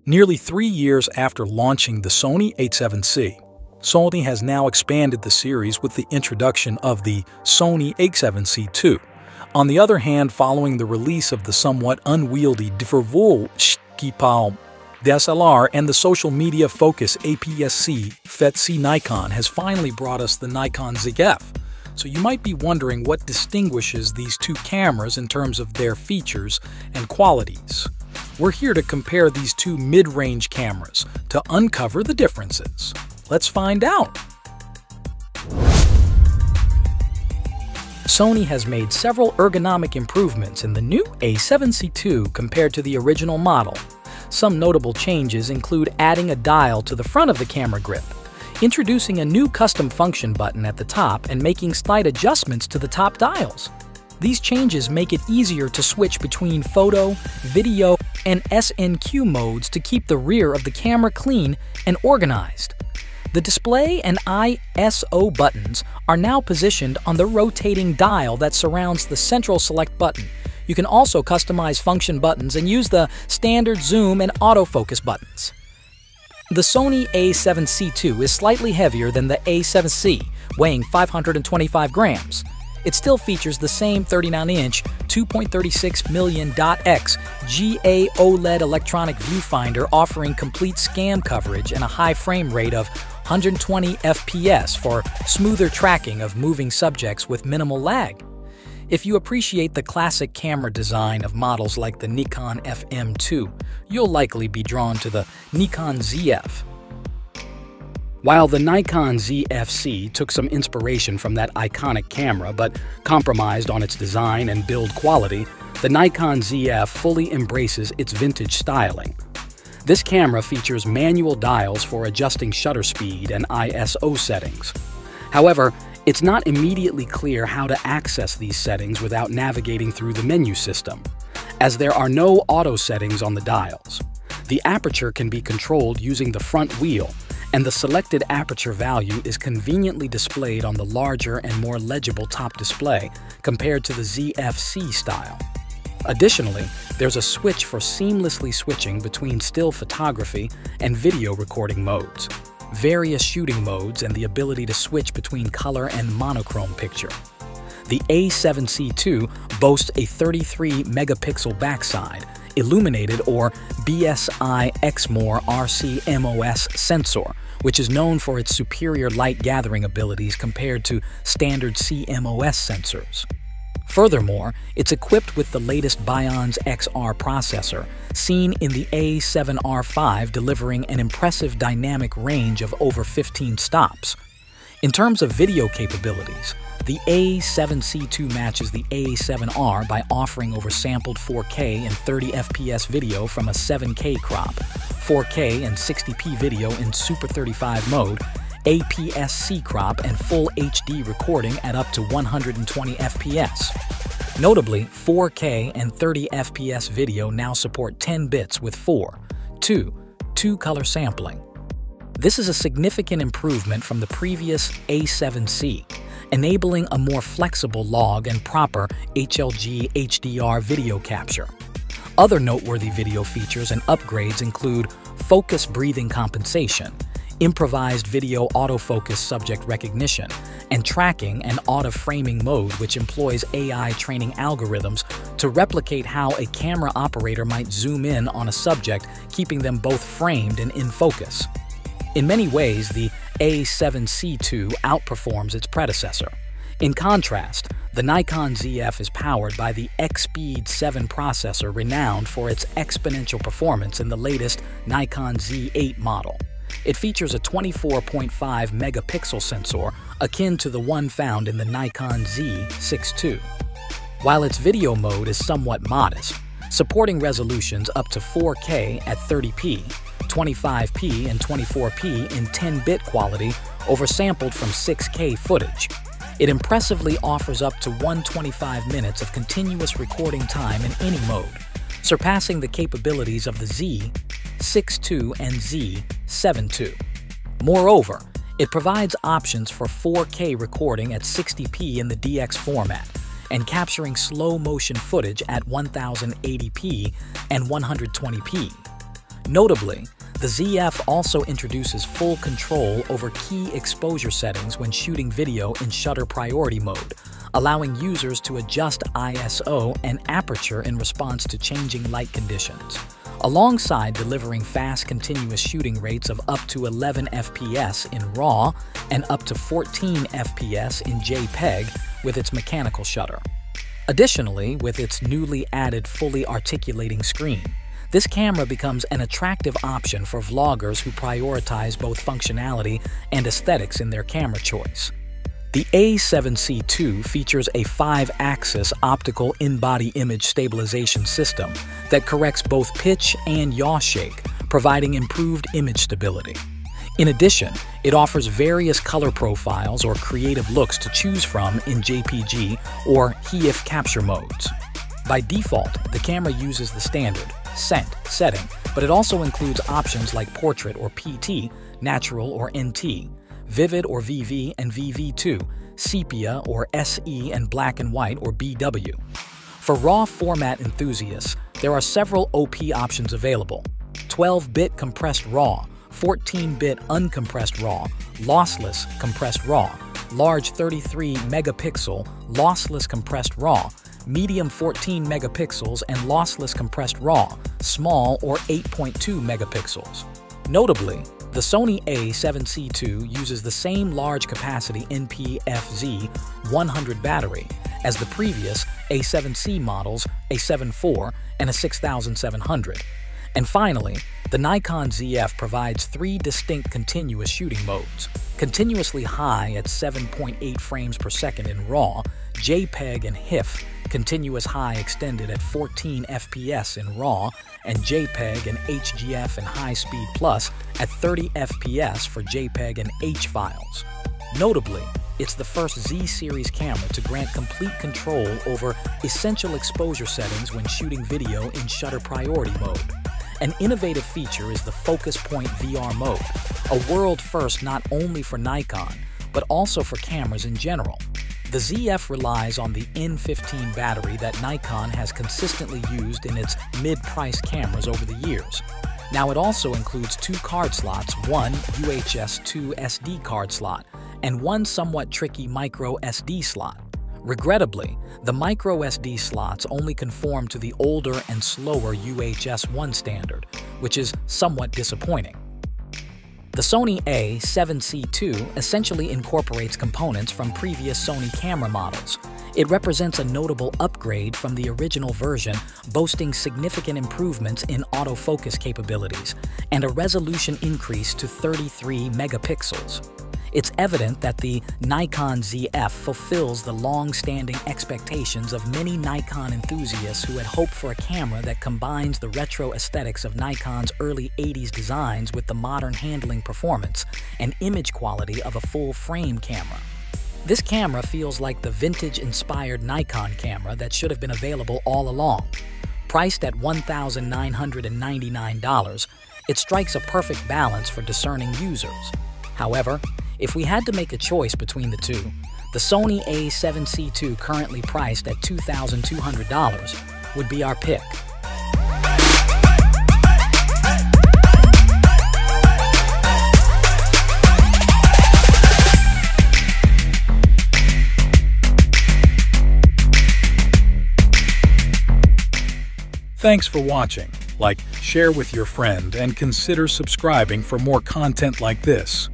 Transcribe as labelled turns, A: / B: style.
A: Nearly 3 years after launching the Sony A7C, Sony has now expanded the series with the introduction of the Sony A7C II. On the other hand, following the release of the somewhat unwieldy Df DSLR and the social media focus APS-C Zfc Nikon has finally brought us the Nikon Zf. So you might be wondering what distinguishes these two cameras in terms of their features and qualities. We're here to compare these two mid-range cameras to uncover the differences. Let's find out. Sony has made several ergonomic improvements in the new A7C II compared to the original model. Some notable changes include adding a dial to the front of the camera grip, introducing a new custom function button at the top, and making slight adjustments to the top dials. These changes make it easier to switch between photo, video, and SNQ modes to keep the rear of the camera clean and organized. The display and ISO buttons are now positioned on the rotating dial that surrounds the central select button. You can also customize function buttons and use the standard zoom and autofocus buttons. The Sony A7C II is slightly heavier than the A7C, weighing 525 grams. It still features the same 39-inch 2.36 million .x GA OLED electronic viewfinder, offering complete scan coverage and a high frame rate of 120 FPS for smoother tracking of moving subjects with minimal lag. If you appreciate the classic camera design of models like the Nikon FM2, you'll likely be drawn to the Nikon Zf. While the Nikon Zfc took some inspiration from that iconic camera but compromised on its design and build quality, the Nikon Zf fully embraces its vintage styling. This camera features manual dials for adjusting shutter speed and ISO settings. However, it's not immediately clear how to access these settings without navigating through the menu system, as there are no auto settings on the dials. The aperture can be controlled using the front wheel, and the selected aperture value is conveniently displayed on the larger and more legible top display compared to the Zfc style. Additionally, there's a switch for seamlessly switching between still photography and video recording modes, various shooting modes, and the ability to switch between color and monochrome picture. The A7C II boasts a 33-megapixel backside, illuminated or BSI Exmor RCMOS sensor, which is known for its superior light gathering abilities compared to standard CMOS sensors. Furthermore, it's equipped with the latest Bionz XR processor, seen in the A7R5, delivering an impressive dynamic range of over 15 stops. In terms of video capabilities, the A7C II matches the A7R by offering oversampled 4K and 30 FPS video from a 7K crop, 4K and 60p video in Super 35 mode, APS-C crop, and full HD recording at up to 120 FPS. Notably, 4K and 30 FPS video now support 10 bits with 2 color sampling. This is a significant improvement from the previous A7C, enabling a more flexible log and proper HLG HDR video capture. Other noteworthy video features and upgrades include focus breathing compensation, improvised video autofocus subject recognition, and tracking and auto-framing mode, which employs AI training algorithms to replicate how a camera operator might zoom in on a subject, keeping them both framed and in focus. In many ways, the A7C II outperforms its predecessor. In contrast, the Nikon Zf is powered by the X-Speed 7 processor, renowned for its exponential performance in the latest Nikon Z8 model. It features a 24.5 megapixel sensor akin to the one found in the Nikon Z6 II. While its video mode is somewhat modest, supporting resolutions up to 4K at 30p, 25p and 24p in 10-bit quality oversampled from 6K footage. It impressively offers up to 125 minutes of continuous recording time in any mode, surpassing the capabilities of the Z6 II and Z7 II. Moreover, it provides options for 4K recording at 60p in the DX format and capturing slow motion footage at 1080p and 120p. Notably, the ZF also introduces full control over key exposure settings when shooting video in shutter priority mode, allowing users to adjust ISO and aperture in response to changing light conditions. Alongside delivering fast continuous shooting rates of up to 11 FPS in RAW and up to 14 FPS in JPEG with its mechanical shutter. Additionally, with its newly added fully articulating screen, this camera becomes an attractive option for vloggers who prioritize both functionality and aesthetics in their camera choice. The A7C II features a 5-axis optical in-body image stabilization system that corrects both pitch and yaw shake, providing improved image stability. In addition, it offers various color profiles or creative looks to choose from in JPG or HEIF capture modes. By default, the camera uses the standard scent setting, but it also includes options like portrait or PT, natural or NT, vivid or VV and VV2, sepia or SE and black and white or BW. For RAW format enthusiasts, there are several OP options available: 12-bit compressed RAW, 14-bit uncompressed RAW, lossless compressed RAW, large 33-megapixel lossless compressed RAW, medium 14 megapixels and lossless compressed RAW, small or 8.2 megapixels. Notably, the Sony A7C II uses the same large capacity NP-FZ 100 battery as the previous A7C models, a 7 IV and a 6700. And finally, the Nikon Zf provides 3 distinct continuous shooting modes: continuously high at 7.8 frames per second in RAW, JPEG and HEIF, continuous high extended at 14 FPS in RAW, and JPEG and HGF and High Speed Plus at 30 FPS for JPEG and H files. Notably, it's the first Z-series camera to grant complete control over essential exposure settings when shooting video in shutter priority mode. An innovative feature is the Focus Point VR mode, a world first not only for Nikon, but also for cameras in general. The ZF relies on the N15 battery that Nikon has consistently used in its mid-priced cameras over the years. Now it also includes 2 card slots, one UHS 2 SD card slot, and one somewhat tricky micro SD slot. Regrettably, the micro SD slots only conform to the older and slower UHS 1 standard, which is somewhat disappointing. The Sony A7C II essentially incorporates components from previous Sony camera models. It represents a notable upgrade from the original version, boasting significant improvements in autofocus capabilities and a resolution increase to 33 megapixels. It's evident that the Nikon Zf fulfills the long-standing expectations of many Nikon enthusiasts who had hoped for a camera that combines the retro aesthetics of Nikon's early 80s designs with the modern handling performance and image quality of a full-frame camera. This camera feels like the vintage-inspired Nikon camera that should have been available all along. Priced at $1,999, it strikes a perfect balance for discerning users. However, if we had to make a choice between the two, the Sony A7C II, currently priced at $2,200, would be our pick.
B: Thanks for watching. Like, share with your friend, and consider subscribing for more content like this.